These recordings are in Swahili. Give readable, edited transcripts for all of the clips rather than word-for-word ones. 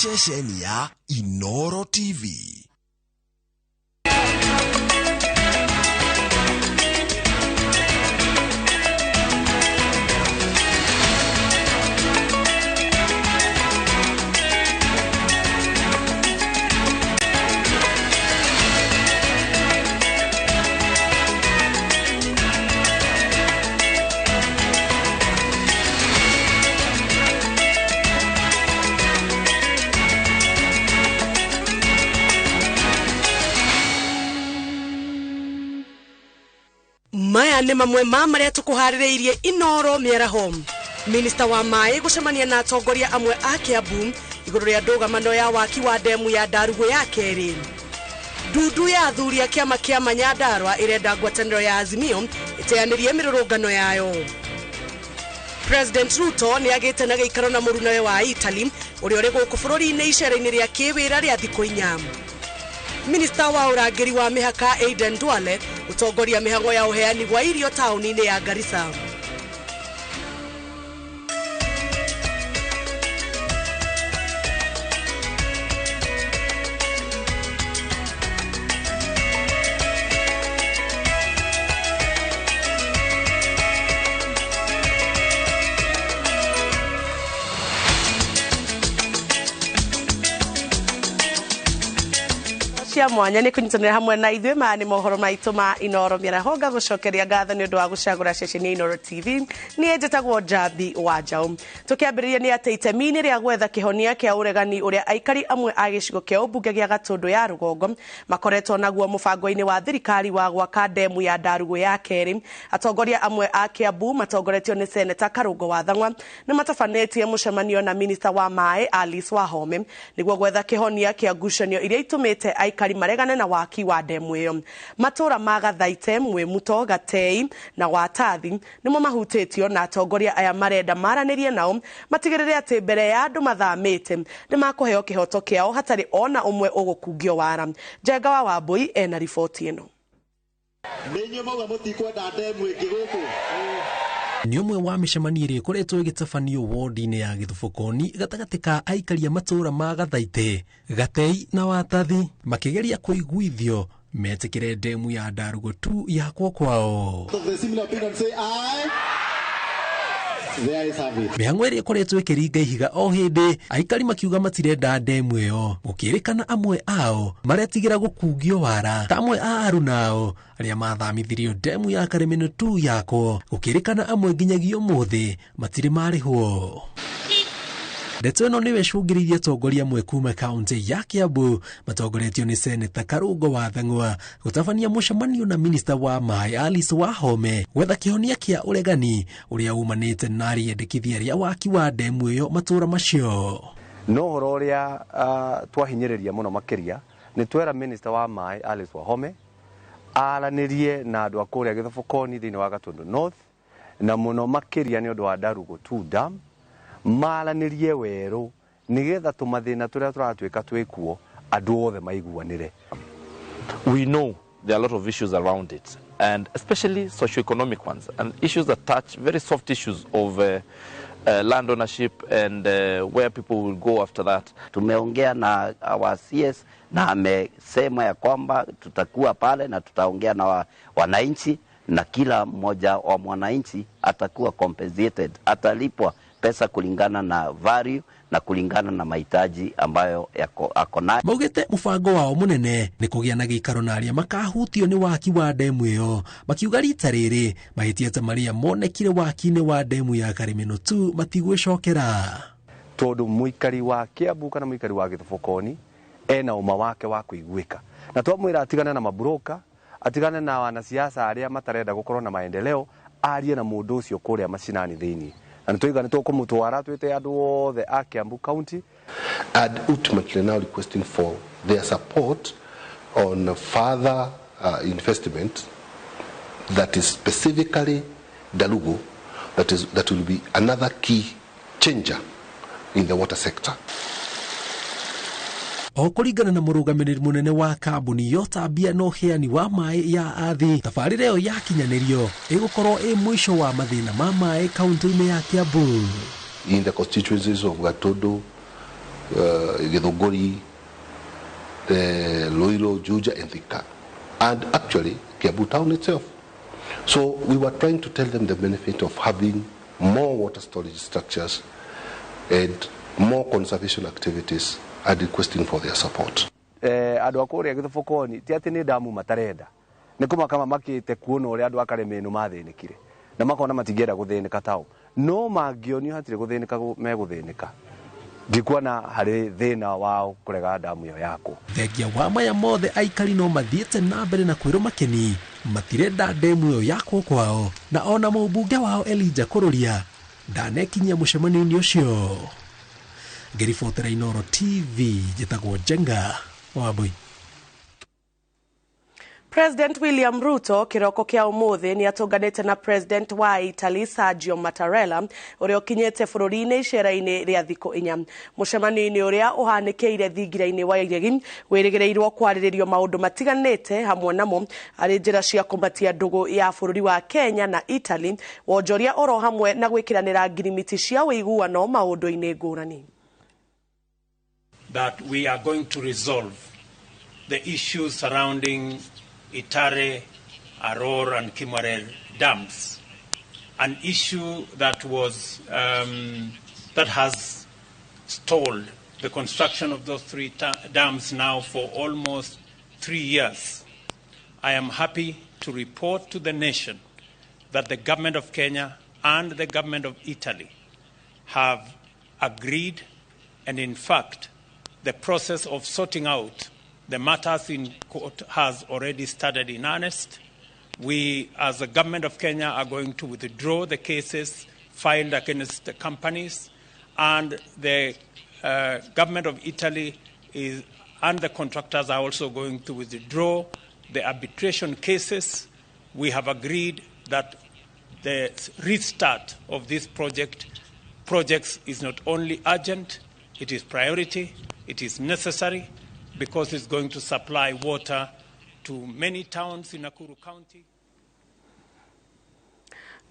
ceceni ya Inoro TV. Maya nĩ mamwe ma marĩa tũkũharĩrĩirie Inoro Miaraho. Minister wa Maĩ gũcemania na atongoria amwe a Kiambu igũrũ rĩa ndũgamano ya waki wa demu ya Ndarugũ ya kerĩ. Ndudu ya athuri a kĩama kĩa Nyandarua ĩrenda ngwatanĩro ya Azimio ĩteanĩrie mĩrũrũngano yayo. President Ruto nĩ agĩte na gĩikaro na mũrunawe wa Italy ũrĩa ũrĩ gũkũ bũrũri-inĩ icera-inĩ rĩa kĩwĩra rĩa thikũ 4. Minister wa urangiri wa mihaka Aiden Duale utongoria mihango ya uheani wa irio tauni-inĩ ya Garissa. Cia mwanya nĩ kunyitanĩra hamwe na ithuĩ ma nĩ mohoro maitũ ma Inoro Miaraho gũcokeria ngatho nĩ ũndũ wa gũcagũra ceceni Inoro TV. Niĩ njĩtagwo Jabi Wanjaũ. Tũkĩambĩrĩria nĩ atĩ itemi-inĩ rĩa gwetha kĩhonia kĩa ũregani ũrĩa aikari amwe a gĩcigo kĩa ũmbunge gĩa Gatũndũ ya Rũgongo makoretwo naguo mũbango-inĩ wa thirikari wa gwaka demu ya Ndarugũ ya kerĩ. Atongoria amwe a Kiambu matongoretio nĩ Seneta Karũngũ wa Thang'wa nĩ matabanĩtie mũcemanio na Minister wa Maĩ Alice Wahome nĩguo gwetha kĩhonia kĩa ngucanio iria itũmĩte aikari maregane na waki wa demu ĩyo. Matũra ma Gathaite, Mwĩmuto, Gatei na Watathi nĩmo mahutĩtio na atongoria aya marenda maranĩrie nao matigĩrĩre atĩ mbere ya andũ mathamĩte nĩ makũheo kĩhoto kĩao hatarĩ ona ũmwe ũgũkungio wara. Njenga wa Wambui ena riboti ĩno. Nĩ ũmwe wa mĩcemanio ĩrĩa ĩkoretwo ĩgĩtabanio wodi-inĩ ya Gĩthubũkoni gatagatĩ ka aikari a matũra ma Gathaite, Gatei na Watathi makĩgeria kũiguithio metĩkĩre demu ya Ndarugũ tu yakwo kwao. Mĩhang'o ĩrĩa ĩkoretwo ĩkĩringa ihiga o hĩndĩ, aikari makiuga matirenda demu ĩyo, gũkĩrĩkana amwe ao maretigĩra gũkungio wara ta amwe a aruna ao arĩa mathamithirio demu ya Karemeno tu yakwo, gũkĩrĩkana amwe nginyagia ũmũthĩ matirĩ marĩhwo. Ndeto ĩno nĩwe ĩcũngĩrĩirie atongoria amwe kuma kaunti ya Kiambu matongoretio nĩ Seneta Karũngũ wa Thang'wa gũtabania mũcemanio na Minister wa Maĩ Alice Wahome gwetha kĩhonia kĩa ũregani ũrĩa umanĩte na rĩendekithia rĩa waki wa demu ĩyo matũra macio. No ũhoro ũrĩa twahinyĩrĩria mũno makĩria nĩ twera Minister wa Maĩ Alice Wahome aranĩrie na andũ a kũrĩa Gĩthubũkoni thĩinĩ wa Gatũndũ North na mũno makĩria nĩ ũndũ wa Ndarugũ 2 dam maranĩrie werũ nĩgetha tũmathĩna tũrĩa tũratuĩka twĩkuo andũ othe maiguanĩre. We know there are a lot of issues around it, and especially socio-economic ones, and issues that touch very soft issues of land ownership and where people will go after that. Tumeongea na our CS na amesema ya kwamba tutakuwa pale na tutaongea na wananchi na kila mmoja wa mwananchi atakuwa compensated, atalipwa pesa kulingana na value na kulingana na mahitaji ambayo ako nayo. Maugĩte mũbango wao mũnene nĩ kũgĩa na gĩikaro na arĩa makahutio nĩ waki wa demu ĩyo, makiuga rita rĩrĩ mahĩtia ta marĩa monekire waki-inĩ wa demu ya Karemeno tu matigwĩcokera. Tondũ mũikari wa Kiambu kana mũikari wa Gĩthubũkoni ena ũma wake wa kũiguĩka, na twamwĩra atigane na mabroka, atigane na wanasiasa arĩa matarenda gũkorwo na maendeleo, arie na mũndũ ũcio kũrĩa macinani thĩinĩ. And ultimately now requesting for their support on further investment that is specifically Ndarugũ, that will be another key changer in the water sector. O kũringana na mũrũgamĩrĩri mũnene wa kambuni yotambia na ũheani wa maĩ ya athi, tabarĩra ĩyo yakinyanĩrio ĩgũkorwo ĩ mũico wa mathĩna ma maĩ kaunti-inĩ ya Kiambu. In the constituencies of Gatũndũ, Githunguri, Loiro, Juja, and Thika, and actually Kiambu town itself. So we were trying to tell them the benefit of having more water storage structures and more conservation activities and requesting for their support. Andu akuria Githubukoni ti ati ni damu matarenda ni kuma kama makite kuona uri andu akaremenu mathinikire na makona matingera guthinika tao no mangionio hatire guthinika meguthinika ndikuona hari thina wao kurega damu yo yako thengia wa maya mothe aikari no mathiete na mbere na kwiro makeni matirenda demu yo yako kwao na ona mũmbunge wao Elijah Kururia ndanekinyia mũcemanio-inĩ ũcio. Ngĩribotera Inooro TV njĩtagwo Jenga Wambui. President William Ruto kiroko kia umuthi ni atunganite na President wa Italy Sergio Mattarella uria ukinyete bururi-ini icera-ini ria thikũ 4 mucemanio-ini uria uhanĩkĩire thingira-ini wa iregi wĩrĩgĩrĩirwo kwarĩrĩrio maũndũ matiganĩte hamwe namo arĩ njĩra cia kũmatia ndũgũ ya bũrũri wa Kenya na Italy wonjoria oro hamwe na gwĩkĩranĩra ngirimiti cia wĩiguano maũndũ-inĩ ngũrani. That we are going to resolve the issues surrounding Itare, Aror and Kimarel dams, an issue that was that has stalled the construction of those 3 dams now for almost 3 years. I am happy to report to the nation that the government of Kenya and the government of Italy have agreed, and in fact, the process of sorting out the matters in court has already started in earnest. We, as the government of Kenya, are going to withdraw the cases filed against the companies, and the government of Italy and the contractors are also going to withdraw the arbitration cases. We have agreed that the restart of this projects is not only urgent, it is priority, it is necessary, because it's going to supply water to many towns in Nakuru County.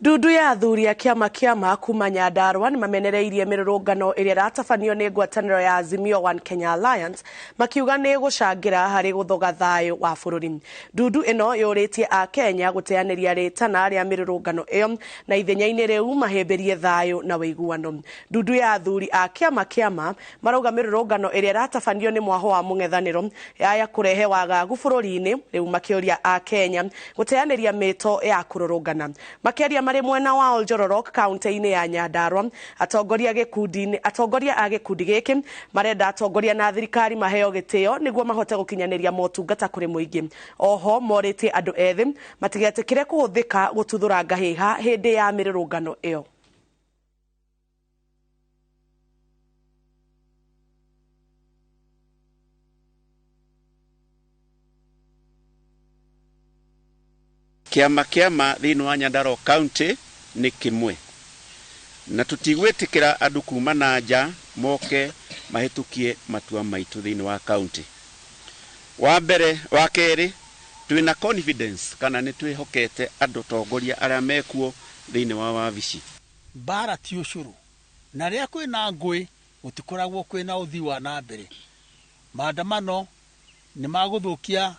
Ndudu ya athuri a kiama kuma Nyandarua ni mamenereirie mirurungano iria ratabanio ni ngwataniro ya Azimio One Kenya Alliance makiuga ni gucangira hari guthoga thayo wa bururi. Ndudu ino yuritie a Kenya guteaniria ritana ria mirurungano iyo na ithenya-ini riu mahemberie thayo na wiguano. Ndudu ya athuri a kiama marauga mirurungano iria ratabanio ni mwaho wa mung'ethaniro ya kurehe wagagu bururi-ini riu makiuria a Kenya guteaniria mito ya kururungana. Makiaria mari mwena wa Oljororok kaunti-ini ya Nyandarua atongoria a gikundi giki marenda atongoria na thirikari maheo gitio niguo mahote gukinyaniria motungata kuri muingi. Oho morite andu ethi matigetikire kuhuthika gututhura ngahiha hindi ya mirurungano iyo. Kiama thiini wa Nyandarua County ni kimwe na tutigwetikira andu kuma na nja moke mahitukie matua maitu thiini wa county. Wa mbere wa keri twina confidence kana ni twihokete andu tongoria aria mekuo thiini wa wabici. Bara ti ucuru na ria kwina ngui gutikoragwo kwina uthi wa na mbere. Maandamano ni maguthukia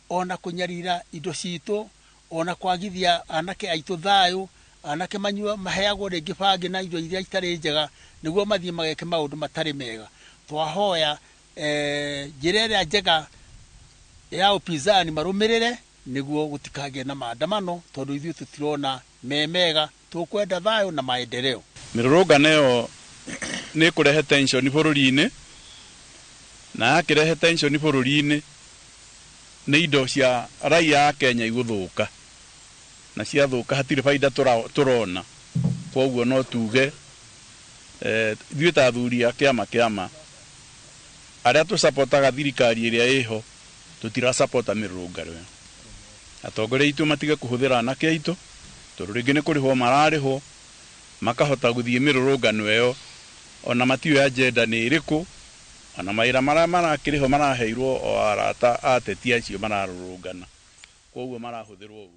ona kunyarira indo citu ona kwagithia anake aitu thayo anake manyua maheagwo ringi bangi na indo iria itari njega niguo mathie mageke maundu matari mega. Twahoya njira iria njega ya upinzani marumirire niguo gutikagie na maandamano tondu ithuĩ tutirona mega tukwenda thayo na maendeleo. Mirurungano yo ni kurehe tension bururi-ini na akirehe tension bururi-ini ni indo cia raia a Kenya iguthuka na cia thuka hatire faida turona. Koguo no tuge ithuĩ ta athuri a kiama aria tu supportaga thirikari iria iho tutira supporta mirurungano. Atongoria itu matige kuhuthira anake aitu tondu ringi ni kurihwo mararihwo makahota guthie mirurungano iyo ona matiyo agenda ni iriku ona maira marakiriho maraheirwo o arata ateti acio mararurungana koguo marahuthirwo.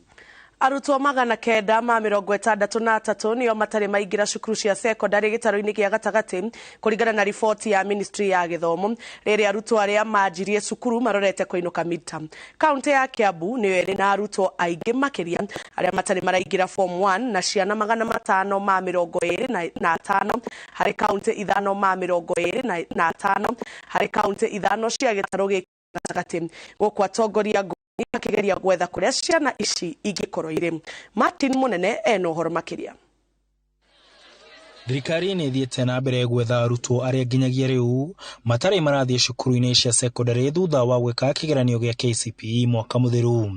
Arutwo 963 nio matari maingira cukuru cia secondary gitaro-ini gia gatagati kuringana na riboti ya Ministry ya Githomo. Riri arutwo aria manjirie cukuru marorete kuinuka midterm. Kaunti ya Kiambu niyo iri na arutwo aingi makiria aria matari maraingira form 1 na ciana 525 hari kaunti 525 hari kaunti 5 cia gitaro giki gatagati. Guku atongoria akigeria gwetha kuria ciana ici ingikorwo iri. Martin Munene eno horo makiria. Thirikari nĩ thiĩte na mbere gwetha arutwo arĩa nginyagia rĩu matarĩ marathiĩ cukuru-inĩ cia secondary thutha wa gwĩka kĩgeranio gĩa KCPE mwaka mũthiru.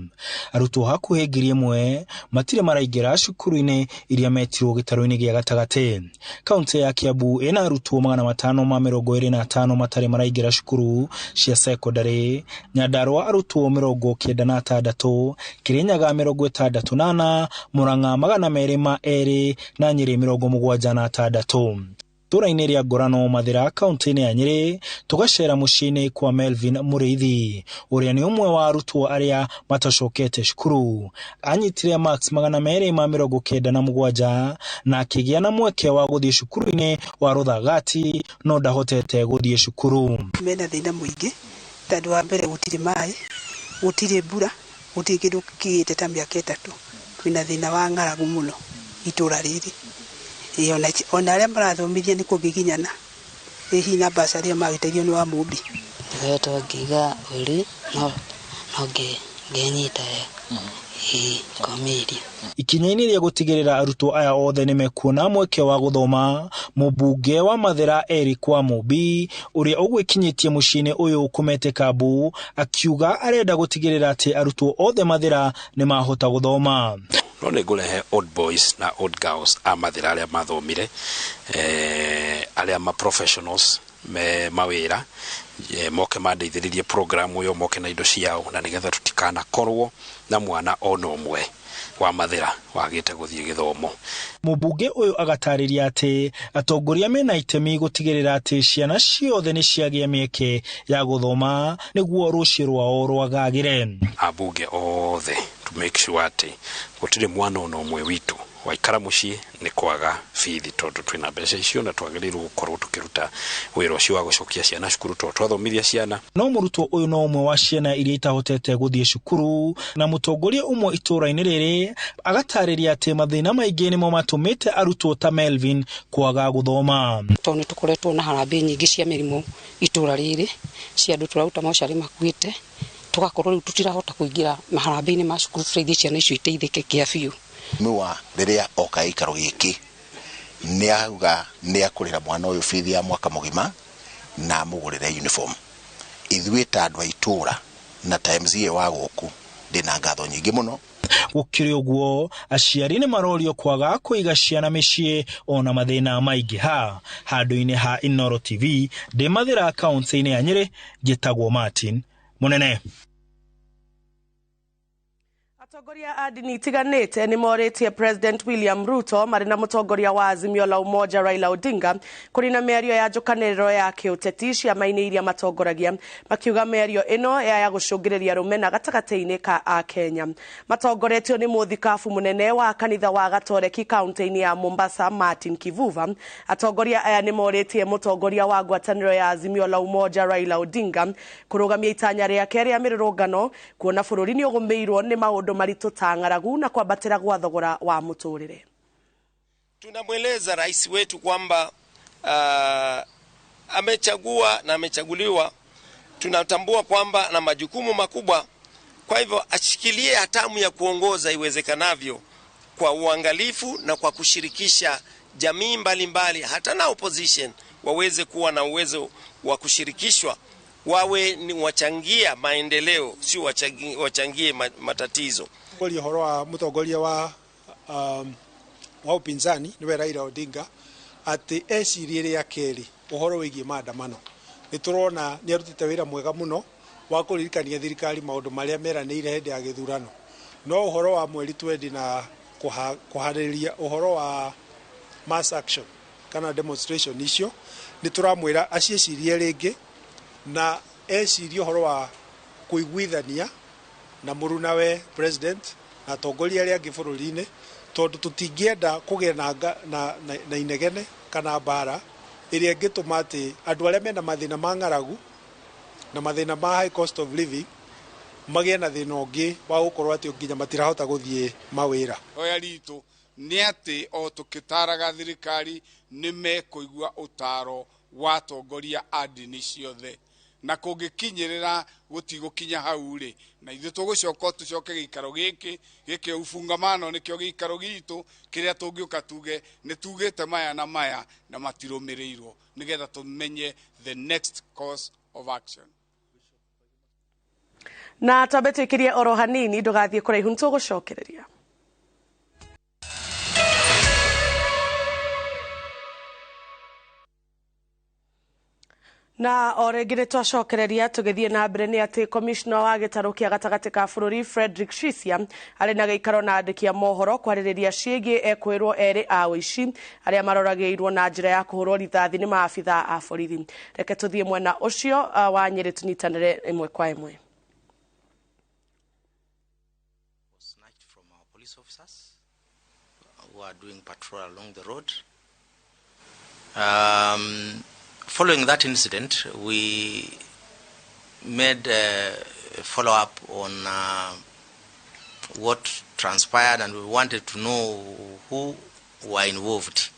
Arutwo hakuhĩ 1,000 matirĩ maraingĩra cukuru-inĩ iria metirwo gĩtaro-inĩ gĩa gatagati. Kaunti ya Kiambu ĩna arutwo 525 matarĩ maraingĩra cukuru cia secondary, Nyandarua arutwo 96, Kirinyaga 68, Murang'a 202 na Nyeri 76. Tura-inĩ ria Ngorano Mathira kaunti-inĩ ya Nyeri tugacera muciĩ-inĩ kwa Melvin Muriithi uria ni umwe wa arutwo aria matacokete cukuru. Anyitire marks 297 na akĩgĩa na mweke wa gũthiĩ cukuru-inĩ wa Ruthagati no ndahotete gũthiĩ cukuru. Mena thĩna mũingĩ tondũ wa mbere gũtirĩ maĩ, gũtirĩ mbura, gũtirĩ kĩndũ kĩgĩte ta mĩaka 3. Twĩna thĩna wa ng'aragu mũno itũra rĩrĩ. Ona arĩa marathomithia nĩ kũngĩginyana hihi na mbaca arĩa magĩteithio nĩ wa mũmbi. Nĩgetha ngĩiga ũri no ngĩnyita komeria. Ikinya-inĩ rĩa gũtigĩrĩra arutwo aya othe nĩ mekuona mweke wa gũthoma, mũmbunge wa Mathira Eric Wamũmbi ũrĩa ũgwĩkinyĩtie mũciĩ-inĩ ũyũ ũkomete Kambu akiuga arenda gũtigĩrĩra atĩ arutwo othe Mathira nĩ mahota gũthoma. No nĩ ngũrehe old boys na old girls a Mathira arĩa mathomire, arĩa ma professionals me mawĩra, moke mandeithĩrĩrie program ũyũ, moke na indo ciao na nĩgetha tũtikanakorwo na mwana ona ũmwe wa Mathira wagĩte gũthiĩ gĩthomo. Mũmbunge ũyũ agatarĩria atĩ atongoria mena itemi gũtigĩrĩra atĩ ciana ciothe nĩ ciagĩa mĩeke ya gũthoma nĩguo rũciũ rwao rwagagĩre. Ambunge othe to make sure atĩ gũtirĩ mwana ona ũmwe witũ waikara muciĩ nĩ kwaga bithi tondũ twĩna mbeca icio na twagĩrĩirwo gũkorwo tũkĩruta wĩra ũcio wa gũcokia ciana cukuru tondũ twathomithia ciana. No mũrutwo ũyũ no ũmwe wa ciana iria itahotete gũthiĩ cukuru na mũtongoria ũmwe itũra-inĩ rĩrĩ agatarĩria atĩ mathĩna maingĩ nĩmo matũmĩte arutwo ta Melvin kwaga gũthoma. Tondũ tũkoretwo na harambĩ nyingĩ cia mĩrimũ itũra rĩrĩ cia andũ tũraruta mocarĩ makuĩte, tugakorwo rĩu tũtirahota kũingĩra maharambĩ-inĩ ma cukuru tũteithie ciana icio iteithĩke kĩabiũ. Mwa rĩrĩa oka ikaro gĩkĩ nĩ auga nĩ akũrĩra mwana ũyũ bithi ya mwaka mũgima na mũgũrĩre uniform. Ithuĩ ta andũ a itũra na times ye wa gũkũ ndĩna ngatho nyingĩ mũno. Gũkĩrĩ ũguo aciari nĩ marorio kwaga kũiga ciana mĩciĩ ona mathĩna maingĩ handũ-inĩ ha Inoro TV ndĩ Mathira kaunti-inĩ ya Nyeri. Njĩtagwo Martin Munene. Atongoria a ndini itiganĩte nĩ morĩtie President William Ruto marĩ na mũtongoria wa Azimio la Umoja Raila Odinga kũrĩ na mĩario ya njũkanĩrĩro ya kĩũteti ciama-inĩ iria matongoragia, makiuga mĩario ĩno ya gũcũngĩrĩria rũmena gatagatĩ-inĩ ka a Kenya. Matongoretio nĩ mũthikabu mũnene wa kanitha wa Gatoreki kaunti-inĩ ya Mombasa Martin Kivuva. Atongoria aya nĩ morĩtie mũtongoria wa ngwatanĩro ya Azimio la Umoja Raila Odinga kũrũgamia itanya rĩake rĩa mĩrũrũngano kuona bũrũri nĩ ũgũmĩirwo nĩ maũndũ maritũ ta ng'aragu na kwambatĩra gwa thogora wa mũtũrĩre. Tunamweleza rais wetu kwamba amechagua na amechaguliwa, tunatambua kwamba na majukumu makubwa, kwa hivyo ashikilie hatamu ya kuongoza iwezekanavyo kwa uangalifu na kwa kushirikisha jamii mbalimbali, hata na opposition waweze kuwa na uwezo wa kushirikishwa, wawe ni wachangia maendeleo, si wachangie matatizo. Horo wa mũtongoria wa upinzani niwe Raila Odinga atĩ ecirie rĩa kerĩ ũhoro wĩgiĩ maandamano. Nĩ tũrona nĩ arutĩte wĩra mwega mũno wa kũririkania thirikari maũndũ marĩa meranĩire hĩndĩ ya gĩthurano. No ũhoro wa mweri 20 na kũharĩrĩria ũhoro wa mass action kana demonstration icio nĩ tũramwĩra aciecirie rĩngĩ na ecirie ũhoro wa kũiguithania na mũrunawe president na atongoria arĩa angĩ bũrũri-inĩ, tondũ tũtingĩenda kũgĩa na inegene kana mbara ĩrĩa ĩngĩtũma atĩ andũ arĩa mena mathĩna ma ng'aragu na mathĩna ma high cost of living magĩe na thĩna ũngĩ wa gũkorwo atĩ nginya matirahota gũthiĩ mawĩra. Hoya ritũ nĩ atĩ o tũkĩtaraga thirikari nĩ mekũigua ũtaro wa atongoria a ndini ciothe, na kũngĩkinyĩrĩra gũtigũkinya hau rĩ, na ithuĩ tũgũcoka tũcoke gĩikaro gĩkĩ ufungamano nĩkĩo gĩikaro gitũ kĩrĩa tũngĩũka tuge nĩ tugĩte maya na maya na matirũmĩrĩirwo, nĩgetha tũmenye the next course of action. Na twambĩtĩkĩrie oro hanini ndũgathiĩ kũraihu nĩtũgũcokereria. Na orĩngĩ nĩtwacokereria tũgĩthiĩ na mbere nĩ atĩ komishna wa gĩtarũ kĩa gatagatĩ ka bũrũri Frederick Shisia arĩ na gĩikaro na andĩki a mohoro kwarĩrĩria ciĩgiĩ ekwĩrwo erĩ a ũici arĩa maroragĩirwo na njĩra ya kũhũrwo rithathi nĩ maabithaa a borithi. Reke tũthiĩ mwena ũcio wa Nyĩrĩ tũnyitanĩre ĩmwe kwa ĩmwe. Who are doing patrol along the road. Following that incident, we made a follow-up on what transpired, and we wanted to know who were involved.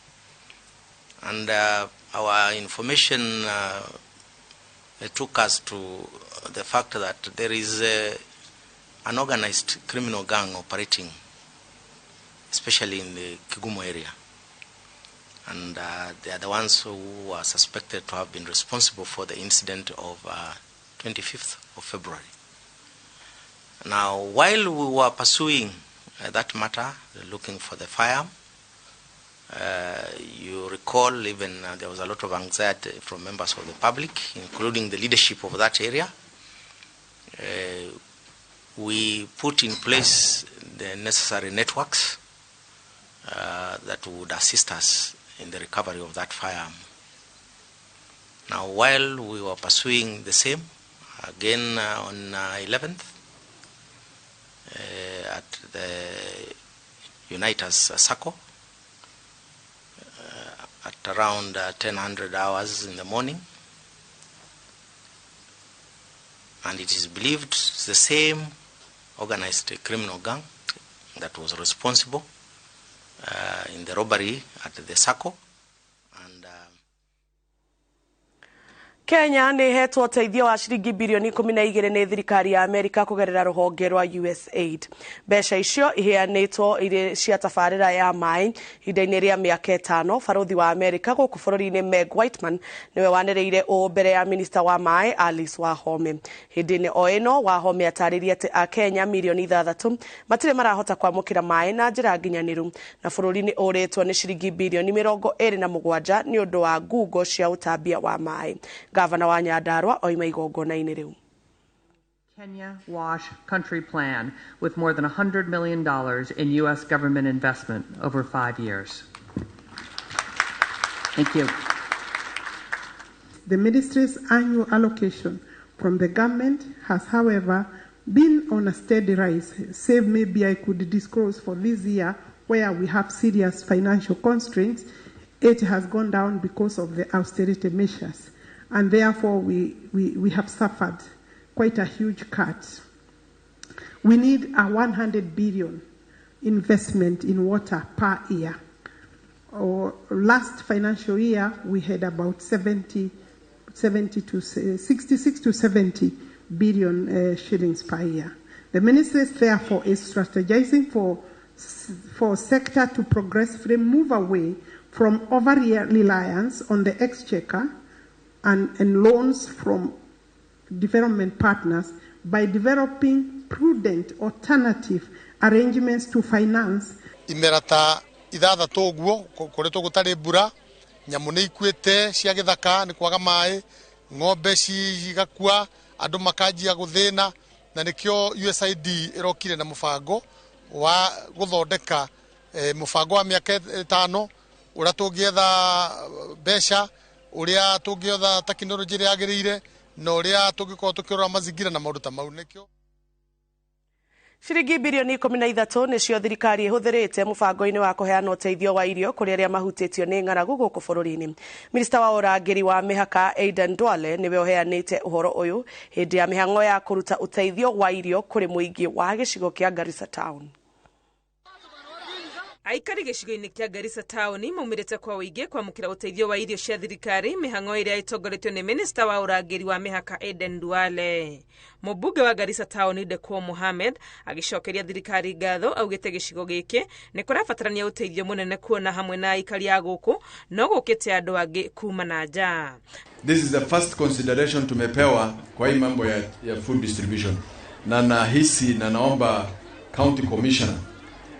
And our information took us to the fact that there is an organized criminal gang operating, especially in the Kigumo area. And they are the ones who are suspected to have been responsible for the incident of 25th of February. Now, while we were pursuing that matter, looking for the firearm, you recall even there was a lot of anxiety from members of the public, including the leadership of that area. We put in place the necessary networks that would assist us in the recovery of that firearm. Now, while we were pursuing the same, again on 11th, at the Uniters Circle, at around 1000 hours in the morning, and it is believed it's the same organized criminal gang that was responsible in the robbery at the Circle. And Kenya nĩ hetwo ũteithio wa ciringi bilioni 12 nĩ thirikari ya Amerika kũgerera rũhonge rwa USAID. Mbeca icio iheanĩtwo irĩ cia tabarĩra ya maĩ ihinda-inĩ rĩa mĩaka 5. Barũthi wa Amerika gũkũ bũrũri-inĩ Meg Whitman nĩwe wanĩrĩire ũũ mbere ya minista wa maĩ Alice Wahome. Hĩndĩ-inĩ o ĩno Wahome atarĩria atĩ Akenya milioni 6 matirĩ marahota kwamũkĩra maĩ na njĩra nginyanĩru, na bũrũri nĩ ũrĩtwo nĩ ciringi bilioni 27 nĩ ũndũ wa ngungo cia ũtambia wa maĩ. Gavana wa Nyandarua oima igongona-inĩ rĩu. Kenya Wash Country Plan with more than $100 million in U.S. government investment over 5 years. Thank you. The ministry's annual allocation from the government has, however, been on a steady rise, save maybe I could disclose for this year where we have serious financial constraints, it has gone down because of the austerity measures. And therefore, we have suffered quite a huge cut. We need a 100 billion investment in water per year. Last financial year, we had about 66 to 70 billion shillings per year. The ministry, therefore, is strategizing for sector to progressively move away from over-reliance on the exchequer and loans from development partners by developing prudent alternative arrangements to finance. Imerata ithathatũ ũguo kũrĩtwo gũtarĩ mbura, nyamũ nĩ ikuĩte cia gĩthaka nĩ kwaga maĩ, ng'ombe cigakua, andũ makanjia gũthĩna, na nĩkĩo USAID ĩrokire na mũbango wa gũthondeka mũbango wa mĩaka 5 ũrĩa tũngĩetha mbeca, ũrĩa tũngĩetha tekinoronjĩ ĩrĩa yagĩrĩire, na ũrĩa tũngĩkorwo tũkĩrora mazingira na maũndũ ta mau. Nĩkĩo Ciringi bilioni 13 nicio thirikari ihũthĩrĩte mũbango-inĩ wa kũheana ũteithio wa irio kũrĩ arĩa mahutĩtio nĩ ng'aragu gũkũ bũrũri-inĩ. Minista wa ũrangĩri wa mĩhaka Aden Duale nĩwe ũheanĩte ũhoro ũyũ hĩndĩ ya mĩhang'o ya kũruta ũteithio wa irio kũrĩ mũingĩ wa gĩcigo kĩa Garissa Town. Aikari gĩcigo-inĩ kĩa Garissa Town maumĩrĩte kwa ũingĩ kwamũkĩra ũteithio wa irio cia thirikari mĩhang'o ĩrĩa ĩtongoretio nĩ minista wa ũrangĩri wa mĩhaka Aden Duale. Mũmbunge wa Garissa Town Dekwo Mohamed agĩcokeria thirikari ngatho augĩte gĩcigo gĩkĩ nĩ kũrabatarania ũteithio mũnene kuona hamwe na aikari a gũkũ no gũkĩte andũ angĩ kuma na nja. This is the first consideration tumepewa kwa hii mambo ya food distribution. Na nahisi na naomba county commissioner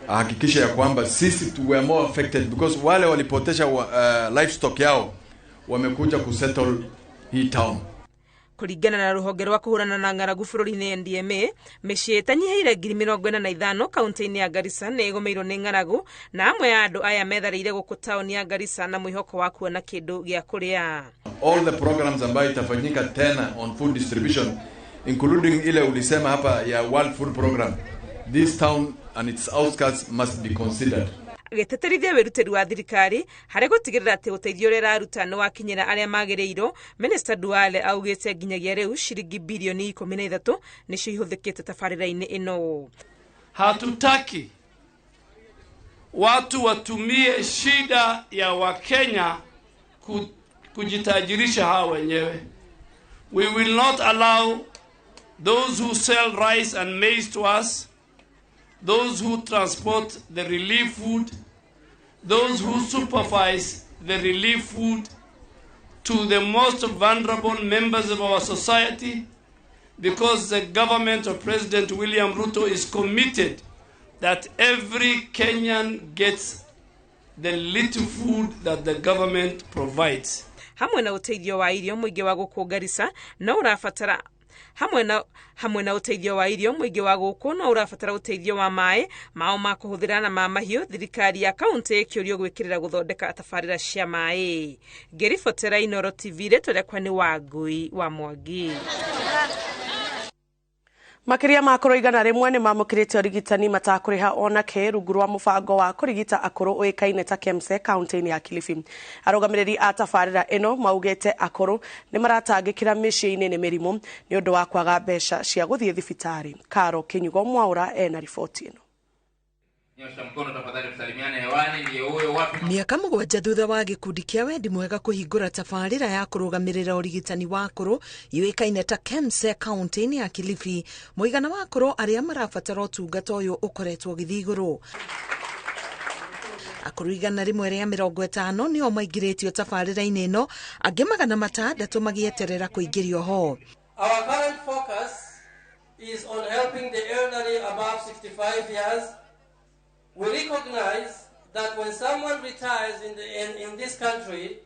hakikisha ya kwamba sisi were more affected because wale walipotesha livestock yao wamekuja kusettle hii town. Kũringana na rũhonge rwa kũhũrana na ng'aragu bũrũri-inĩ NDMA, mĩciĩ ĩtanyihiire 45,000 kaunti-inĩ ya Garissa nĩ ĩgũmĩirwo nĩ ng'aragu na amwe ya andũ aya metharĩire gũkũ taũni ya Garissa na mwĩhoko wa kuona kĩndũ gĩa kũrĩa. All the programs ambayo itafanyika tena on food distribution including ile ulisema hapa ya World Food Program, this town and its outskirts must be considered. Agĩteterithia wĩrutĩri wa thirikari harĩ gũtigĩrĩra atĩ ũteithio ũrĩa ĩraruta nĩ wakinyĩra arĩa magĩrĩirwo. Minista Duale augĩte nginyagia rĩu ciringi bilioni 13 nĩcio ihũthĩkĩte tabarĩra-inĩ ĩno. Hatutaki watu watumie shida ya Wakenya kujitajirisha hao wenyewe. We will not allow those who sell rice and maize to us, those who transport the relief food, those who supervise the relief food to the most vulnerable members of our society, because the government of President William Ruto is committed that every Kenyan gets the little food that the government provides. Hamwe na ũteithio wa irio mũingĩ wa gũkũ Garissa no ũrabatara hamwe na ũteithio wa irio mũingĩ wa gũkũ no ũrabatara ũteithio wa maĩ mao ma kũhũthĩra na ma mahiũ. Thirikari ya kaunti ĩkĩũrio gwĩkĩrĩra gũthondeka tabarĩra cia maĩ. Ngĩribotera Inooro TV rĩtũrekwa nĩ Wangui wa Mwangi. Makiria ma akũrũ 100 nĩ mamũkĩrĩte ũrigitani matakũrĩha ona kĩ rungu rwa mũbango wa kũrigita akũrũ ũĩkaine ta KEMSE kaunti-inĩ ya Kilifi. Arũgamĩrĩri a tabarĩra ĩno maugĩte akũrũ nĩ maratangĩkĩra mĩciĩ-inĩ nĩ mĩrimũ nĩ ũndũ wa kwaga mbeca cia gũthiĩ thibitarĩ. Karo Kinyugo Mwaura ena riboti ĩno. Miaka 7 thutha wa gĩkundi kĩa wendi mwega kũhingũra tabarĩra ya kũrũgamĩrĩra ũrigitani wa akũrũ yũĩkaine ta KEMSE kaunti-inĩ ya Kilifi, mũigana wa akũrũ arĩa marabatara ũtungata ũyũ ũkoretwo ũgĩthiĩ igũrũ. Akũrũ 150 nĩo maingĩrĩtio tabarĩra-inĩ ĩno, angĩ 600 magĩeterera kũingĩrio ho. Our current focus is on helping the elderly above 65 years. We recognize that when someone retires in this country,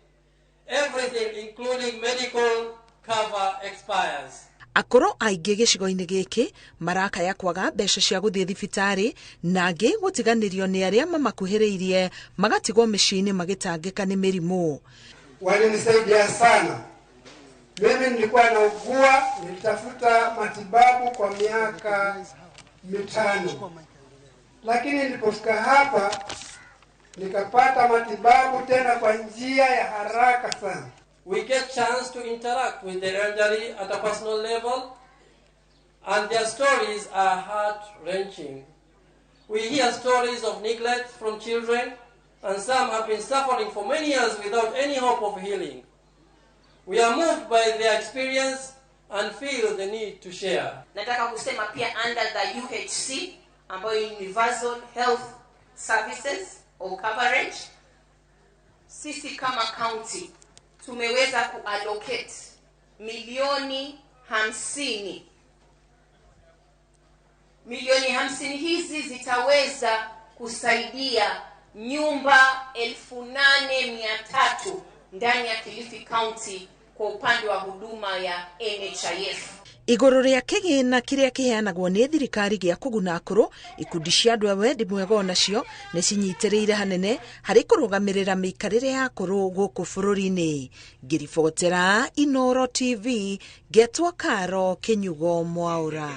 everything including medical cover expires. Akũrũ aingĩ gĩcigo-inĩ gĩkĩ marakaya kwaga mbeca cia gũthiĩ thibitarĩ na angĩ gũtiganĩrio nĩ arĩa mamakuhĩrĩirie magatigwo mĩciĩ-inĩ magĩtangĩka nĩ mĩrimũ. Walinisaidia sana. Mimi nilikuwa naugua, nilitafuta matibabu kwa miaka 5. Lakini nilipofika hapa nikapata matibabu tena kwa njia ya haraka sana. We get chance to interact with the elderly at a personal level, and their stories are heart-wrenching. We hear stories of neglect from children, and some have been suffering for many years without any hope of healing. We are moved by their experience and feel the need to share. Nataka kusema pia under the UHC, ambayo Universal Health Services or coverage, sisi kama county tumeweza kuallocate milioni 50. Milioni 50 hizi zitaweza kusaidia nyumba 8,300 ndani ya Kilifi County kwa upande wa huduma ya NHIF. Igũrũ rĩa kĩgĩna kĩrĩa kĩheanagwo nĩ thirikari gĩa kũguna akũrũ, ikundi cia andũ a wendi mwega onacio nĩ cinyitĩrĩire hanene harĩ kũrũgamĩrĩra mĩikarĩre ya akũrũ gũkũ bũrũri-inĩ. Ngĩribotera Inooro TV, Getwa Karo Kinyugo Mwaura.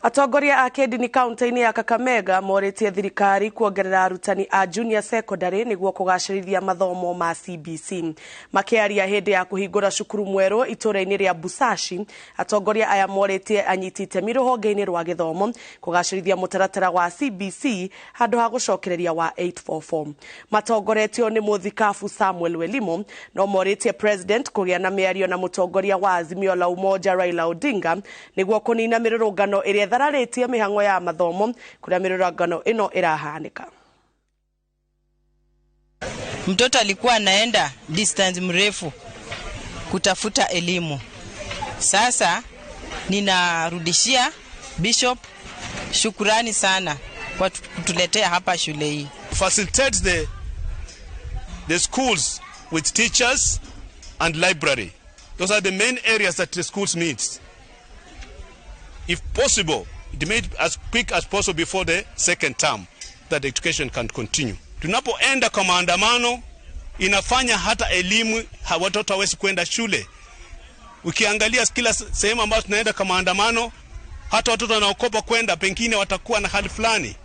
Atongoria a kĩndini kaunti-inĩ ya Kakamega morĩtie thirikari kuongerera arutani a junior secondary nĩguo kũgacĩrithia mathomo ma CBC. Makĩaria hĩndĩ ya kũhingũra cukuru mwerũ itũũra-inĩ rĩa Busashi, atongoria aya morĩtie anyiti itemi rũhonge-inĩ rwa gĩthomo kũgacĩrithia mũtaratara wa CBC handũ ha gũcokereria wa 844. Matongoretio nĩ mũthikabu Samuel Welimo, no morĩtie president kũgĩa na mĩario na mũtongoria wa Azimio la Umoja Raila Odinga nĩguo kũnina mĩrũrũngano ĩrĩa thararĩtie mĩhang'o ya mathomo kũrĩa mĩrũrũngano ĩno ĩrahanĩka. Mtoto alikuwa anaenda distance mrefu kutafuta elimu. Sasa ninarudishia Bishop shukrani sana kwa kutuletea hapa shule hii. Facilitate the schools with teachers and library. Those are the main areas that the schools needs. If possible, it made as quick as possible before the second term that the education can continue. Tunapoenda kwa maandamano inafanya hata elimu watoto hawezi kwenda shule. Ukiangalia kila sehemu ambayo tunaenda kwa maandamano, hata watoto wanaokopa kwenda pengine watakuwa na hali fulani.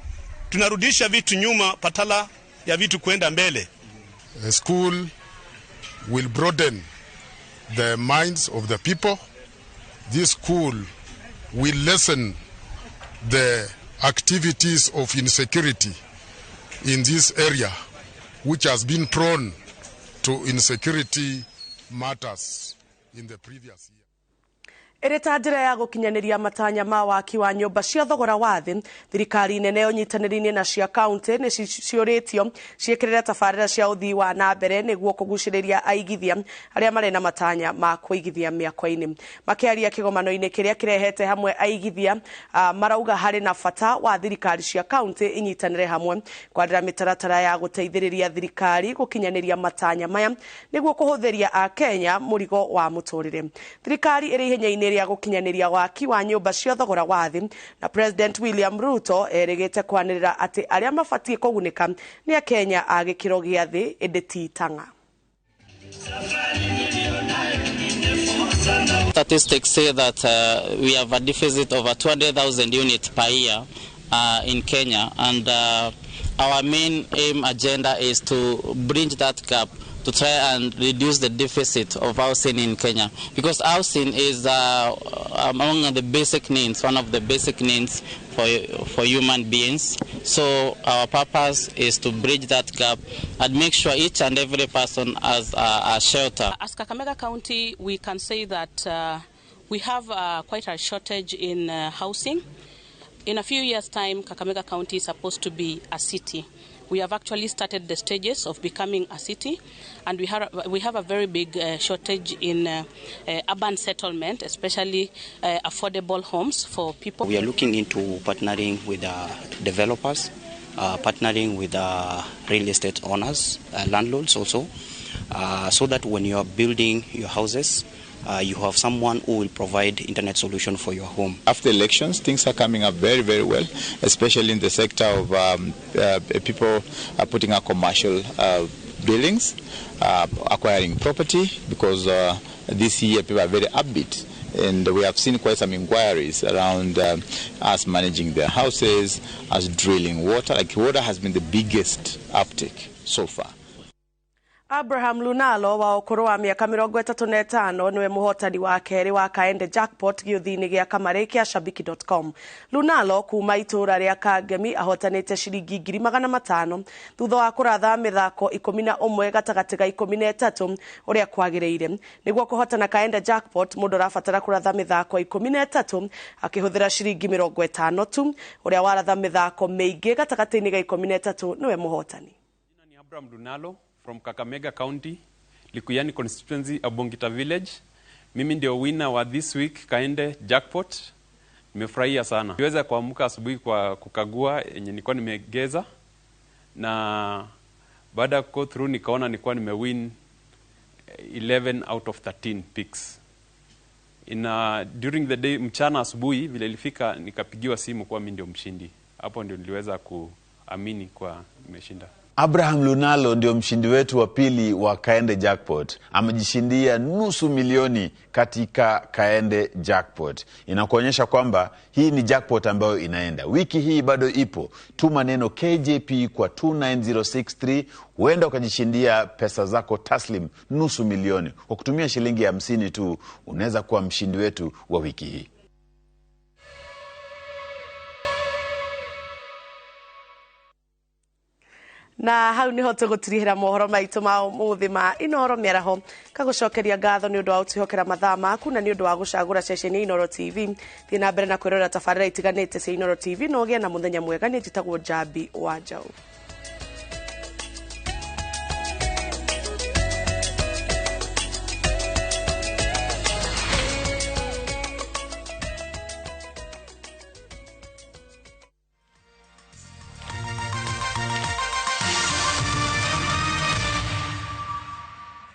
Tunarudisha vitu nyuma patala ya vitu kwenda mbele. The school will broaden the minds of the people. This school will lessen the activities of insecurity in this area, which has been prone to insecurity matters in the previous year. Ĩrĩ njĩra ya gũkinyanĩria matanya ma waki wa nyũmba cia thogora wa thĩ, thirikari nene ũnyitanĩri-inĩ na cia kaunti nĩ ciũrĩtio ciĩkĩrĩre tabarĩra cia ũthii wa na mbere nĩguo kũgucĩrĩria aigithia arĩa marĩ na matanya ma kũigithia mĩako-inĩ. Makĩaria kĩgomano-inĩ kĩrĩa kĩrehete hamwe aigithia, marauga harĩ na bata wa thirikari cia kaunti inyitanĩre hamwe kwandĩra mĩtaratara ya gũteithĩrĩria thirikari gũkinyanĩria matanya maya nĩguo kũhũthĩria a Kenya mũrigo wa mũtũrĩre. Thirikari ĩrĩ ihenya-inĩ rĩa gũkinyanĩria waki wa nyũmba cia thogora wa thĩ, na President William Ruto erĩgĩte kwanĩrĩra atĩ arĩa mabatiĩ kũgunĩka nĩ a Kenya a gĩkĩro gĩa thĩ ĩndĩ ti tang'a. Statistics say that we have a deficit of 200,000 units per year in Kenya, and our main aim agenda is to bridge that gap to try and reduce the deficit of housing in Kenya, because housing is among the basic needs, one of the basic needs for human beings. So our purpose is to bridge that gap and make sure each and every person has a shelter. As Kakamega County, we can say that we have quite a shortage in housing. In a few years' time, Kakamega County is supposed to be a city. We have actually started the stages of becoming a city, and we have a very big shortage in urban settlement, especially affordable homes for people. We are looking into partnering with developers, partnering with real estate owners, landlords also, so that when you are building your houses, you have someone who will provide internet solution for your home. After elections, things are coming up very, very well, especially in the sector of people putting up commercial buildings, acquiring property, because this year people are very upbeat. And we have seen quite some inquiries around us managing their houses, us drilling water. Like water has been the biggest uptake so far. Abraham Lunalo wa ũkũrũ wa mĩaka 35 niwe mũhotani wa kerĩ wa Kaende Jackpot gĩũthi-inĩ gĩa kamarĩ kĩa Shabiki.com. Lunalo kuma itũũra rĩa Kangemi ahotanĩte ciringi 500,000 thutha wa kũratha mĩthako 11 gatagatĩ ga 13 ũrĩa kwagĩrĩire. Nĩguo kũhotana Kaende Jackpot, mũndũ arabatara kũratha mĩthako 13 akĩhũthĩra ciringi 50 tu. Ũrĩa waratha mĩthako mĩingĩ gatagatĩ-inĩ ga 13 niwe mũhotani. Jina ni Abraham Lunalo from Kakamega County, Likuyani constituency, Abongita village. Mimi ndio winner wa this week Kaende Jackpot. Nimefurahia sana. Niweza kuamka asubuhi kwa kukagua yenye nilikuwa nimegeza, na baada ya go through nikaona nilikuwa nimewin 11 out of 13 picks. During the day, mchana asubuhi vile ilifika nikapigiwa simu kwa mimi ndio mshindi. Hapo ndio niliweza kuamini kwa nimeshinda. Abraham Lunalo ndio mshindi wetu wa pili wa Kaende Jackpot. Amejishindia nusu milioni katika Kaende Jackpot. Inakuonyesha kwamba hii ni jackpot ambayo inaenda. Wiki hii bado ipo. Tuma neno KJP kwa 29063, huenda ukajishindia pesa zako taslim nusu milioni. Kwa kutumia shilingi 50 tu, unaweza kuwa mshindi wetu wa wiki hii. Na hau niho tugutirihira mohoro maitu ma muthi ma Inoro Miaraho. Kagucokeria ngatho ni undu wa utihokera mathaa maku na ni undu wa gucagura ceceni Inoro TV. Thina mbere na kwirora tabarĩra itiganĩte cia Inoro TV no gĩa na muthenya mwega. Ni njitagwo Njambi wa Njau.